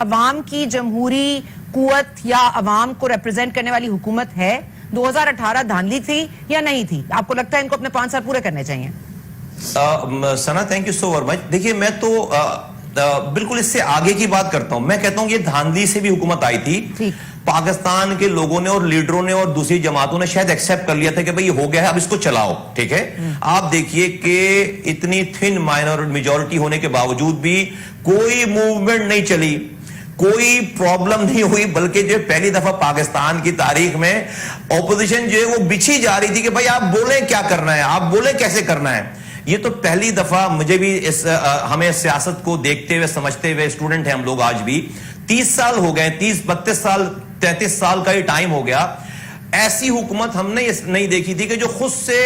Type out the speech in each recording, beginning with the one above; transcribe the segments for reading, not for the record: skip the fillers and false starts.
عوام کی جمہوری قوت یا عوام کو ریپرزینٹ کرنے والی حکومت ہے؟ 2018 دھاندلی تھی یا نہیں تھی؟ آپ کو لگتا ہے ان کو اپنے 5 سال پورے کرنے چاہیے؟ سنا تھینک یو سو مچ. دیکھیے میں تو بالکل اس سے آگے کی بات کرتا ہوں. میں کہتا ہوں یہ دھاندلی سے بھی حکومت آئی تھی. پاکستان کے لوگوں نے اور لیڈروں نے اور دوسری جماعتوں نے شاید ایکسپٹ کر لیا تھا کہ بھئی یہ ہو گیا ہے, اب اس کو چلاؤ. ٹھیک ہے, آپ دیکھیے کہ اتنی تھن میجورٹی ہونے کے باوجود بھی کوئی موومنٹ نہیں چلی, کوئی پرابلم نہیں ہوئی, بلکہ جو پہلی دفعہ پاکستان کی تاریخ میں اپوزیشن جو ہے وہ بچھی جا رہی تھی کہ بھئی آپ بولیں کیا کرنا ہے, آپ بولیں کیسے کرنا ہے. یہ تو پہلی دفعہ مجھے بھی ہمیں سیاست کو دیکھتے ہوئے سمجھتے ہوئے, اسٹوڈنٹ ہیں ہم لوگ آج بھی, 30 سال ہو گئے, 32 سال 33 سال کا یہ ٹائم ہو گیا, ایسی حکومت ہم نے نہیں دیکھی تھی کہ جو خود سے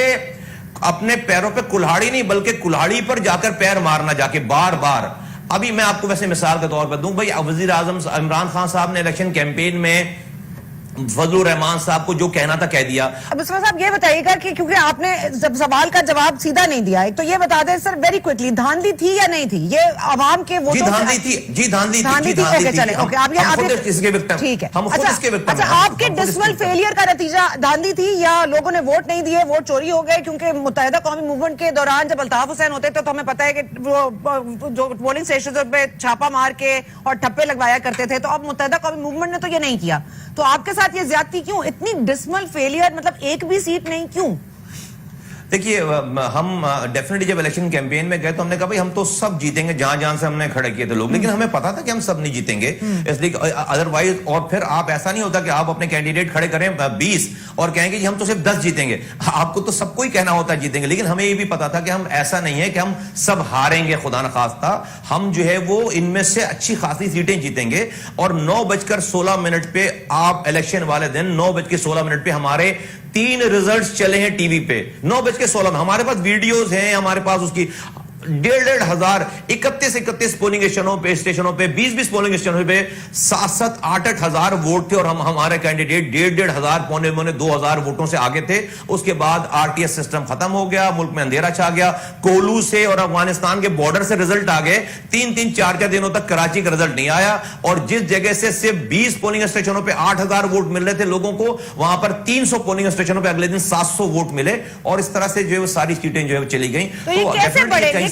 اپنے پیروں پہ کلہاڑی نہیں بلکہ کلہاڑی پر جا کر پیر مارنا جا کے بار بار. ابھی میں آپ کو ویسے مثال کے طور پر دوں, بھائی وزیر اعظم عمران خان صاحب نے الیکشن کیمپین میں فضل الرحمان صاحب کو جو کہنا تھا کہہ دیا. اب اس صاحب یہ بتائیے گا کہ کیونکہ آپ نے سوال کا جواب سیدھا نہیں دیا ہے, تو یہ بتا دیں سر ویری کوئکلی, دھاندلی تھی یا نہیں تھی؟ یہ عوام کے ووٹوں دھاندلی تھی, جی دھاندلی تھی. اوکے چلیں, اوکے آپ ٹھیک ہے. اچھا, آپ کے ڈسمل فیلئر کا نتیجہ دھاندلی تھی یا لوگوں نے ووٹ نہیں دیے, ووٹ چوری ہو گئے؟ کیونکہ متحدہ قومی موومنٹ کے دوران جب الطاف حسین ہوتے تھے تو ہمیں پتا ہے کہ وہ جو پولنگ اسٹیشن پہ چھاپا مار کے اور ٹھپے لگوایا کرتے تھے, تو اب متحدہ قومی موومنٹ نے تو یہ نہیں کیا, تو آپ کے ساتھ یہ زیادتی کیوں؟ اتنی ڈسمل فیلئر, مطلب ایک بھی سیٹ نہیں, کیوں؟ دیکھیے ہم ڈیفینیٹلی جب الیکشن کیمپین میں گئے تو ہم نے کہا بھائی ہم تو سب جیتیں گے, جہاں جہاں سے ہم نے کھڑے کیے تھے لوگ, لیکن ہمیں پتا تھا کہ ہم سب نہیں جیتیں گے, اس لیے ادروائز. اور پھر آپ ایسا نہیں ہوتا کہ آپ اپنے کینڈیڈیٹ کھڑے کریں 20 اور کہیں گے کہ ہم تو صرف 10 جیتیں گے, آپ کو تو سب کو ہی کہنا ہوتا ہے جیتیں گے, لیکن ہمیں یہ بھی پتا تھا کہ ہم ایسا نہیں ہے کہ ہم سب ہاریں گے خدا نخواستہ, ہم جو ہے وہ ان میں سے اچھی خاصی سیٹیں جیتیں گے. اور 9:16 پہ آپ الیکشن والے دن 9:16 پہ ہمارے 3 ریزلٹس چلے ہیں ٹی وی پہ. 9:16 ہمارے پاس ویڈیوز ہیں, ہمارے پاس اس کی 1,500 31 پولنگ اسٹیشنوں پہ 20 پولنگ اسٹیشنوں پہ 7 8 ہزار ووٹ تھے, اور ہمارے کینڈیڈیٹ 1,500 پونے 2,000 ووٹوں سے آگے تھے. اس کے بعد RTS سسٹم ختم ہو گیا, ملک میں اندھیرا چھا گیا, کولو سے اور افغانستان کے بارڈر سے رزلٹ آ گئے, 3-4 دنوں تک کراچی کا رزلٹ نہیں آیا, اور جس جگہ سے صرف 20 پولنگ اسٹیشنوں پہ 8,000 ووٹ مل رہے تھے لوگوں کو, وہاں پر 300 پولنگ اسٹیشنوں پہ اگلے دن 700 ووٹ ملے, اور اس طرح سے جو ہے وہ ساری سیٹیں جو ہے چلی گئیں.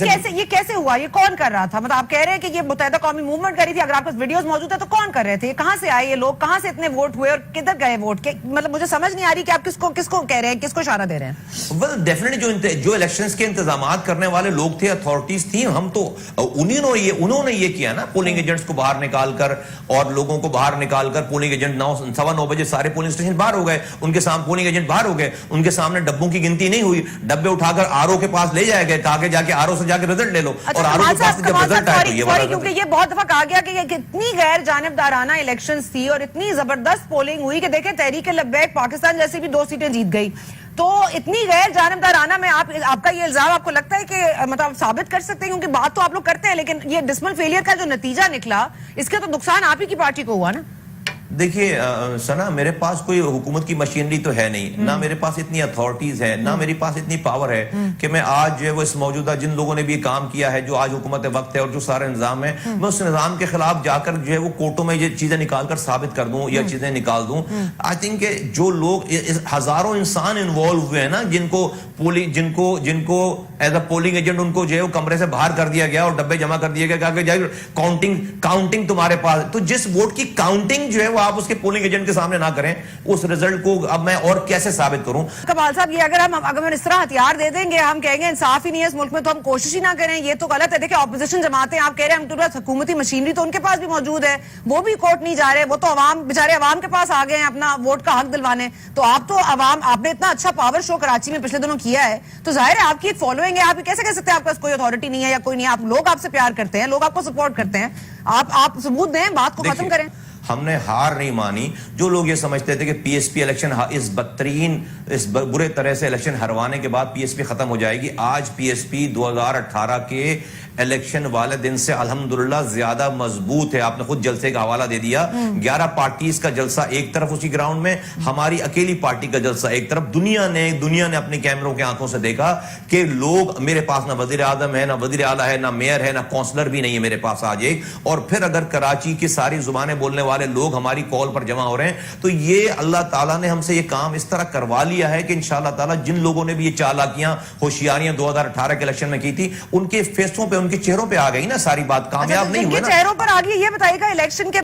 یہ کیسے ہوا؟ یہ کون کر رہا تھا؟ مطلب آپ کہہ رہے ہیں کہ یہ متحدہ قومی موومنٹ کر رہی تھی, اگر آپ کے ویڈیوز موجود ہے تو کون کر رہے تھے؟ کہاں سے آئے یہ لوگ, کہاں سے اتنے ووٹ ہوئے اور کدھر گئے ووٹ؟ مطلب مجھے سمجھ نہیں آ رہی کہ آپ کس کو کہہ رہے ہیں, کس کو اشارہ دے رہے ہیں؟ ویل ڈیفینیٹلی جو الیکشنز کے انتظامات کرنے والے لوگ تھے, اتھارٹیز تھیں, ہم تو انہوں نے یہ کیا نا, پولنگ ایجنٹس کو باہر نکال کر اور لوگوں کو باہر نکال کر پولنگ ایجنٹ 9:15 بجے سارے پولنگ اسٹیشن باہر ہو گئے, ان کے سامنے پولنگ ایجنٹ باہر ہو گئے, ان کے سامنے ڈبوں کی گنتی نہیں ہوئی, ڈبے اٹھا کر RO کے پاس لے جائے گئے, آگے جا کے RO سے جا کے رزلٹ لے لو, اور RO کے پاس جب رزلٹ آئے تو یہ والا, کیونکہ یہ بہت دفعہ کہا گیا کہ یہ کتنی غیر جانبدارانہ الیکشنز تھی اور اتنی زبردست پولنگ ہوئی کہ دیکھیں تحریک لبیک پاکستان جیسی بھی 2 سیٹیں جیت گئی, تو اتنی غیر جانبدارانہ میں آپ کا یہ الزام آپ کو لگتا ہے کہ مطلب ثابت کر سکتے ہیں؟ کیونکہ بات تو آپ لوگ کرتے ہیں, لیکن یہ ڈسمل فیلئر کا جو نتیجہ نکلا اس کے تو نقصان آپ ہی کی پارٹی کو ہوا نا. دیکھیے سنا, میرے پاس کوئی حکومت کی مشینری تو ہے نہیں, نہ میرے پاس اتنی اتھارٹیز ہے, نہ میری پاس اتنی پاور ہے کہ میں آج جو ہے وہ اس موجودہ جن لوگوں نے بھی کام کیا ہے, جو آج حکومت وقت ہے اور جو سارا نظام ہے, میں اس نظام کے خلاف جا کر جو ہے وہ کورٹوں میں یہ چیزیں نکال کر ثابت کر دوں یا چیزیں نکال دوں. آئی تھنک کہ جو لوگ ہزاروں انسان انوالو ہوئے ہیں نا, جن کو as a polling agent in کو جو ہے وہ کمرے سے باہر کر دیا گیا اور ڈبے جمع کر دیے گئے, کہا کہ جائے کاؤنٹنگ تمہارے پاس, تو جس ووٹ کی کاؤنٹنگ جو ہے وہ آپ اس کے پولنگ ایجنٹ کے سامنے نہ کریں, اس رزلٹ کو اب میں اور کیسے ثابت کروں؟ کمال صاحب, یہ اگر ہم اس طرح ہتھیار دے دیں گے, ہم کہیں گے انصاف ہی نہیں ہے اس ملک میں, تو ہم کوشش ہی نہ کریں, یہ تو غلط ہے. دیکھیں اپوزیشن جماعتیں, آپ کہہ رہے ہیں ہم تو حکومتی مشینری تو ان کے پاس بھی موجود ہے, وہ بھی کورٹ نہیں جا رہے, وہ تو بیچارے عوام کے پاس آ گئے ہیں اپنا ووٹ کا حق دلوانے. تو آپ نے اتنا اچھا پاور شو کراچی میں پچھلے دنوں کیا ہے, تو ظاہر ہے آپ کی ایک فالوئنگ ہے, آپ کیسے کہہ سکتے ہیں آپ کا کوئی اتھارٹی نہیں ہے یا کوئی نہیں ہے؟ لوگ آپ سے پیار کرتے ہیں, لوگ آپ کو سپورٹ کرتے ہیں, آپ ثبوت دیں, بات کو ختم کریں. ہم نے ہار نہیں مانی. جو لوگ یہ سمجھتے تھے کہ PSP الیکشن اس برے طرح سے الیکشن ہروانے کے بعد PSP ختم ہو جائے گی, آج PSP 2018 کے الیکشن والے دن سے الحمدللہ زیادہ مضبوط ہے. آپ نے خود جلسے کا حوالہ دے دیا, 11 پارٹیز کا جلسہ ایک طرف اسی گراؤنڈ میں, ہماری اکیلی پارٹی کا جلسہ ایک طرف. دنیا نے اپنے کیمروں کے آنکھوں سے دیکھا کہ لوگ, میرے پاس نہ وزیر اعظم ہے, نہ وزیر اعلیٰ ہے, نہ میئر ہے, نہ کونسلر بھی نہیں ہے میرے پاس آج ایک. اور پھر اگر کراچی کی ساری زبانیں بولنے والے لوگ ہماری کال پر جمع ہو رہے ہیں, تو یہ اللہ تعالیٰ نے ہم سے یہ کام اس طرح کروا لیا ہے کہ انشاءاللہ تعالیٰ جن لوگوں نے بھی یہ چالاکیاں, ہوشیاریاں 2018 کے الیکشن میں کی تھی, ان کے فیسوں پہ, ان کے چہروں پہ آ گئی نا ساری بات. کامیاب نہیں ہوئے نا, چہروں پر آ گئی. یہ بتائیے گا الیکشن کے